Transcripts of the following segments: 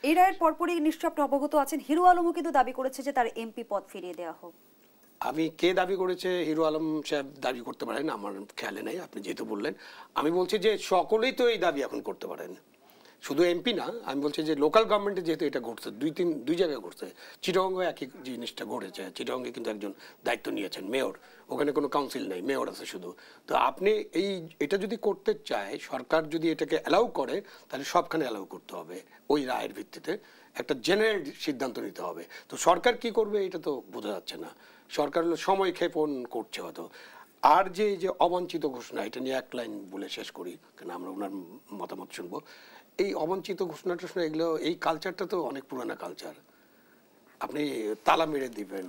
এই রায়ের পরপরই নিশ্চয়ই আপনি অবগত আছেন, হিরো আলমও কিন্তু দাবি করেছে যে তার এমপি পদ ফিরিয়ে দেওয়া হোক। আমি কে দাবি করেছে, হিরো আলম সাহেব দাবি করতে পারেন, আমার খেয়ালে নেই, আপনি যেহেতু বললেন। আমি বলছি যে সকলেই তো এই দাবি এখন করতে পারেন, শুধু এমপি না। আমি বলছি যে লোকাল গভর্নমেন্টে যেহেতু এটা ঘটছে, দুই জায়গায় ঘটছে, চিটাগংয়ে একই জিনিসটা ঘটেছে। চিটাগংয়ে কিন্তু একজন দায়িত্ব নিয়েছেন, মেয়র, ওখানে কোনো কাউন্সিল নেই, মেয়র আছে শুধু। তো আপনি এটা যদি করতে চায়, সরকার যদি এটাকে অ্যালাউ করে, তাহলে সবখানে অ্যালাউ করতে হবে। ওই রায়ের ভিত্তিতে একটা জেনারেল সিদ্ধান্ত নিতে হবে। তো সরকার কি করবে এটা তো বোঝা যাচ্ছে না। সরকার হলো সময় ক্ষেপণ করছে হয়তো। আর যে অবাঞ্ছিত ঘোষণা, এটা নিয়ে এক লাইন বলে শেষ করি, কারণ আমরা ওনার মতামত শুনবো। এই অবাঞ্ছিত ঘোষণা টোষণা এগুলো, এই কালচারটা তো অনেক পুরানা কালচার। আপনি তালা মেরে দিবেন,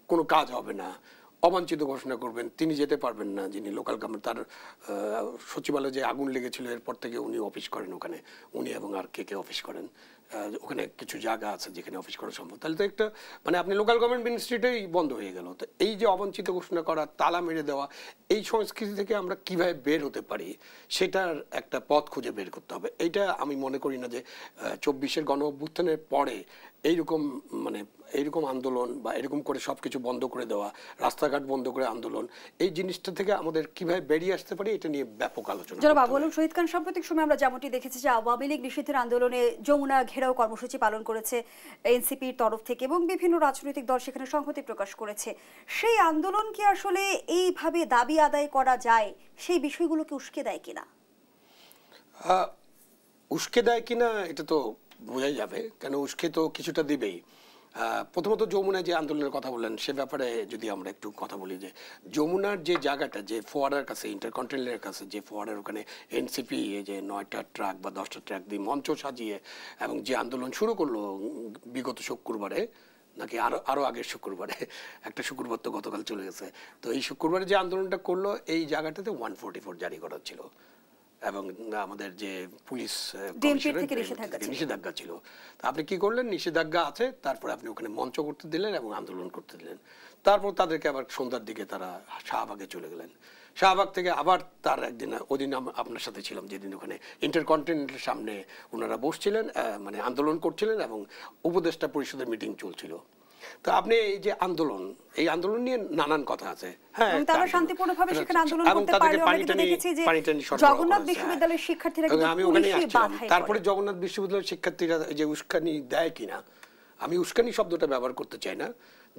কোনো কাজ হবে না, অবাঞ্ছিত ঘোষণা করবেন, তিনি যেতে পারবেন না, যিনি লোকাল গভর্নমেন্ট, তার সচিবালয়ে যে আগুন লেগেছিল এরপর থেকে উনি অফিস করেন ওখানে, উনি এবং আর কে অফিস করেন, ওখানে কিছু জায়গা আছে যেখানে অফিস করা সম্ভব। তাহলে তো একটা মানে আপনি লোকাল গভর্নমেন্ট মিনিস্ট্রিটাই বন্ধ হয়ে গেল। তো এই যে অবাঞ্ছিত ঘোষণা করা, তালা মেরে দেওয়া, এই সংস্কৃতি থেকে আমরা কিভাবে বের হতে পারি সেটার একটা পথ খুঁজে বের করতে হবে। এইটা আমি মনে করি না যে 24-এর গণ অভ্যুত্থানের পরে এইরকম আন্দোলন বা এরকম করে সবকিছু বন্ধ করে দেওয়া, রাস্তাঘাট বন্ধ করে আন্দোলন, এই জিনিসটা থেকে আমাদের কিভাবে বেরিয়ে আসতে পারি এটা নিয়ে ব্যাপক আলোচনা। জনাব আবু আলম শহীদ খান, সাম্প্রতিক সময় আমরা যেমনটি দেখেছি যে আওয়ামী লীগ নিষিদ্ধের আন্দোলনে যমুনা ঘেরাও কর্মসূচি পালন করেছে এনসিপির তরফ থেকে এবং বিভিন্ন রাজনৈতিক দল সেখানে সংহতি প্রকাশ করেছে। সেই আন্দোলন কি আসলে এইভাবে দাবি আদায় করা যায়, সেই বিষয়গুলোকে উস্কে দেয় কিনা? উস্কে দেয় কিনা এটা তো বোঝাই যাবে, কেন উস্কে তো কিছুটা দিবেই। প্রথমত যমুনায় যে আন্দোলনের কথা বললেন সে ব্যাপারে যদি আমরা একটু কথা বলি, যে যমুনার যে জায়গাটা, যে ফোয়ারার কাছে, ইন্টারকন্টিনেন্টালের কাছে যে ফোয়ারার, ওখানে এনসিপি যে 9টা ট্রাক বা 10টা ট্রাক দিয়ে মঞ্চ সাজিয়ে এবং যে আন্দোলন শুরু করলো বিগত শুক্রবারে, নাকি আরো আগের শুক্রবারে, একটা শুক্রবার তো গতকাল চলে গেছে, তো এই শুক্রবারে যে আন্দোলনটা করলো এই জায়গাটাতে 144 জারি করা ছিল এবং আমাদের যে পুলিশ নিষেধাজ্ঞা ছিল। আপনি কি করলেন, নিষেধাজ্ঞা আছে, তারপরে আপনি ওখানে মঞ্চ করতে দিলেন এবং আন্দোলন করতে দিলেন। তারপর তাদেরকে আবার সন্ধ্যার দিকে তারা শাহবাগে চলে গেলেন। শাহবাগ থেকে আবার তার একদিন, ওদিন আপনার সাথে ছিলাম, যেদিন ওখানে ইন্টারকন্টিনেন্টালের সামনে ওনারা বসছিলেন, মানে আন্দোলন করছিলেন এবং উপদেষ্টা পরিষদের মিটিং চলছিল। তো আপনি এই যে আন্দোলন, এই আন্দোলন নিয়ে নানান কথা আছে। হ্যাঁ, তারা শান্তিপূর্ণভাবে সেখানে আন্দোলন করতে পারলে আমরা দেখেছি যে জগন্নাথ বিশ্ববিদ্যালয়ের শিক্ষার্থীরা তারপরে জগন্নাথ বিশ্ববিদ্যালয়ের শিক্ষার্থীরা যে উস্কানি দেয় কিনা, আমি উস্কানি শব্দটা ব্যবহার করতে চাই না,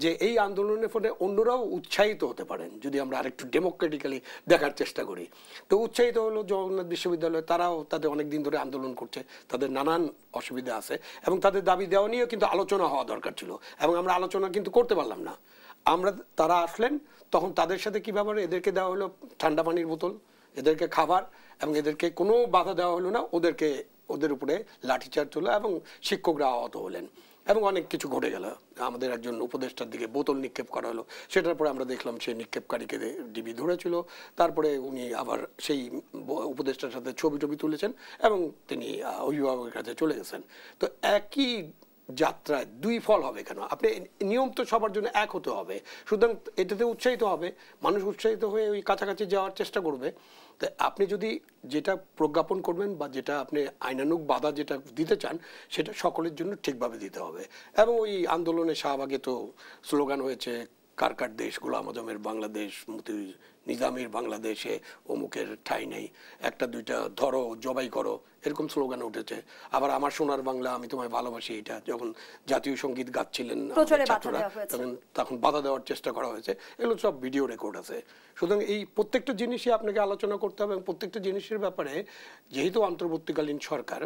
যে এই আন্দোলনের ফলে অন্যরাও উৎসাহিত হতে পারেন যদি আমরা আরেকটু ডেমোক্রেটিক্যালি দেখার চেষ্টা করি। তো উৎসাহিত হলো জগন্নাথ বিশ্ববিদ্যালয়, তারাও তাদের অনেক দিন ধরে আন্দোলন করছে, তাদের নানান অসুবিধা আছে এবং তাদের দাবি দেওয়া নিয়েও কিন্তু আলোচনা হওয়া দরকার ছিল এবং আমরা আলোচনা কিন্তু করতে পারলাম না। তারা আসলেন, তখন তাদের সাথে কি ব্যাপারে, এদেরকে দেওয়া হলো ঠান্ডা পানির বোতল, এদেরকে খাবার, এবং এদেরকে কোনো বাধা দেওয়া হলো না, ওদের উপরে লাঠিচার্জ হলো এবং শিক্ষকরা আহত হলেন এবং অনেক কিছু ঘটে গেল। আমাদের একজন উপদেষ্টার দিকে বোতল নিক্ষেপ করা হলো, সেটার পরে আমরা দেখলাম সেই নিক্ষেপকারীকে ডিবি ধরেছিল। তারপরে উনি আবার সেই উপদেষ্টার সাথে ছবি তুলেছেন এবং তিনি অভিভাবকের কাছে চলে গেছেন। তো একই যাত্রায় দুই ফল হবে কেন? আপনি নিয়ম তো সবার জন্য এক হতে হবে, সুতরাং এটাতে উৎসাহিত হবে, মানুষ উৎসাহিত হয়ে ওই কাছাকাছি যাওয়ার চেষ্টা করবে। তো আপনি যদি যেটা প্রজ্ঞাপন করবেন বা যেটা আপনি আইনানুগ বাধা যেটা দিতে চান সেটা সকলের জন্য ঠিকভাবে দিতে হবে। এবং ওই আন্দোলনে শাহবাগে তো স্লোগান হয়েছে, কার কার দেশ, গোলাম আজমের বাংলাদেশ, মতি নিজামীর বাংলাদেশে অমুকের ঠাঁই নেই, একটা দুইটা ধরো জবাই করো, এরকম স্লোগান উঠেছে। আবার আমার সোনার বাংলা, আমি তোমায় ভালোবাসি, এটা যখন জাতীয় সঙ্গীত গাচ্ছিলেন ছাত্ররা তখন বাধা দেওয়ার চেষ্টা করা হয়েছে। এগুলো সব ভিডিও রেকর্ড আছে। সুতরাং এই প্রত্যেকটা জিনিসই আপনাকে আলোচনা করতে হবে এবং প্রত্যেকটা জিনিসের ব্যাপারে, যেহেতু অন্তর্বর্তীকালীন সরকার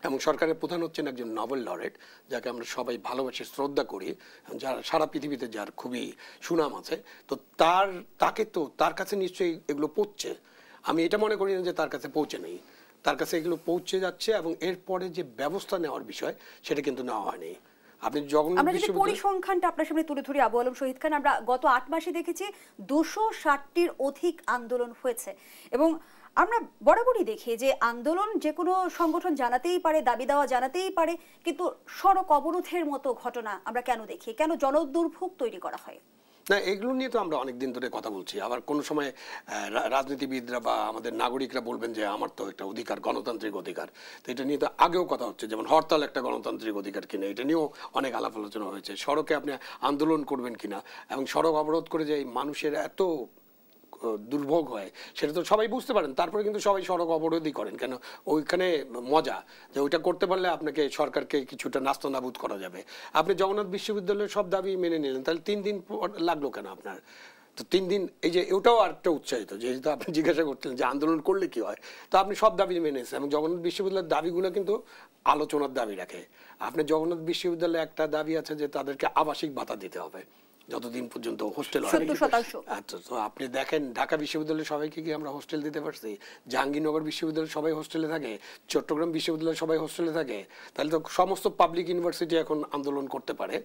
এবং সরকারের প্রধান হচ্ছেন একজন নোবেল লরেট, যাকে আমরা সবাই ভালোবাসি, শ্রদ্ধা করি, যার সারা পৃথিবীতে যার খুবই সুনাম আছে, তো তার কাছে নিশ্চয়ই এগুলো পৌঁছছে। আমি এটা মনে করি না যে তার কাছে পৌঁছে নেই, তার কাছে এগুলো পৌঁছে যাচ্ছে এবং এরপরে যে ব্যবস্থা নেওয়ার বিষয় সেটা কিন্তু নেওয়া হয়নি। আপনি আমরা যদি পরিসংখ্যানটা আপনার সামনে তুলে ধরি আবু আলম শহীদ খান, আমরা গত 8 মাসে দেখেছি 260টির অধিক আন্দোলন হয়েছে এবং আমরা বরাবরই দেখি যে আন্দোলন যে কোনো সংগঠন জানাতেই পারে, দাবি দেওয়া জানাতেই পারে, কিন্তু সড়ক অবরোধের মতো ঘটনা আমরা কেন দেখি, কেন জনদুর্ভোগ তৈরি করা হয়? না, এগুলো নিয়ে তো আমরা অনেকদিন ধরে কথা বলছি। আবার কোনো সময় রাজনীতিবিদরা বা আমাদের নাগরিকরা বলবেন যে আমার তো একটা অধিকার, গণতান্ত্রিক অধিকার। তো এটা নিয়ে তো আগেও কথা হচ্ছে, যেমন হরতাল একটা গণতান্ত্রিক অধিকার কিনা, এটা নিয়েও অনেক আলাপ আলোচনা হয়েছে। সড়কে আপনি আন্দোলন করবেন কিনা, এবং সড়ক অবরোধ করে যে মানুষের এত দুর্ভোগ হয় সেটা তো সবাই বুঝতে পারেন, তারপরে কিন্তু সবাই সড়ক অবরোধই করেন। কেন? ওইখানে মজা যে ওইটা করতে পারলে আপনাকে সরকারকে কিছুটা নাস্তানাবুদ করা যাবে। আপনি জগন্নাথ বিশ্ববিদ্যালয়ের সব দাবি মেনে নিলেন, তাহলে 3 দিন লাগলো কেন আপনার? তো 3 দিন, এই যে ওটাও আরেকটা উৎসাহিত, যেহেতু আপনি জিজ্ঞাসা করছিলেন যে আন্দোলন করলে কি হয়, তো আপনি সব দাবি মেনেছেন। এবং জগন্নাথ বিশ্ববিদ্যালয়ের দাবিগুলো কিন্তু আলোচনার দাবি রাখে। আপনার জগন্নাথ বিশ্ববিদ্যালয়ে একটা দাবি আছে যে তাদেরকে আবাসিক ভাতা দিতে হবে যতদিন পর্যন্ত হোস্টেল হয়। 70%। আচ্ছা, তো আপনি দেখেন ঢাকা বিশ্ববিদ্যালয়ের সবাইকে কি আমরা হোস্টেল দিতে পারছি? জাহাঙ্গীরনগর বিশ্ববিদ্যালয়ের সবাই হোস্টেলে থাকে, চট্টগ্রাম বিশ্ববিদ্যালয়ের সবাই হোস্টেলে থাকে। তাহলে তো সমস্ত পাবলিক ইউনিভার্সিটি এখন আন্দোলন করতে পারে।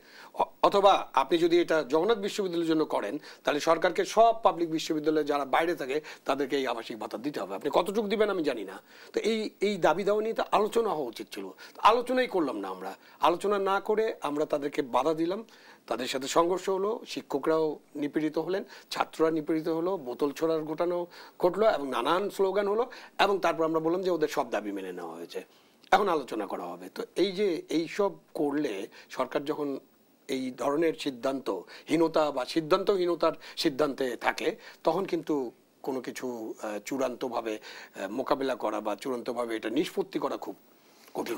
অথবা আপনি যদি এটা জগন্নাথ বিশ্ববিদ্যালয়ের জন্য করেন, তাহলে সরকারকে সব পাবলিক বিশ্ববিদ্যালয়ে যারা বাইরে থাকে তাদেরকে এই আবাসিক ভাতা দিতে হবে। আপনি কতটুকু দিবেন আমি জানি না। তো এই দাবি দাওয়া নিয়ে তো আলোচনা হওয়া উচিত ছিল, আলোচনাই করলাম না আমরা। আলোচনা না করে আমরা তাদেরকে বাধা দিলাম, তাদের সাথে সংঘর্ষ হলো, শিক্ষকরাও নিপীড়িত হলেন, ছাত্ররা নিপীড়িত হলো, বোতল ছোড়ার ঘটলো এবং নানান স্লোগান হলো, এবং তারপর আমরা বললাম যে ওদের সব দাবি মেনে নেওয়া হয়েছে, এখন আলোচনা করা হবে। তো এই যে এইসব করলে সরকার যখন এই ধরনের সিদ্ধান্তহীনতা বা সিদ্ধান্তহীনতার সিদ্ধান্তে থাকে, তখন কিন্তু কোনো কিছু চূড়ান্তভাবে মোকাবেলা করা বা চূড়ান্তভাবে এটা নিষ্পত্তি করা খুব কঠিন।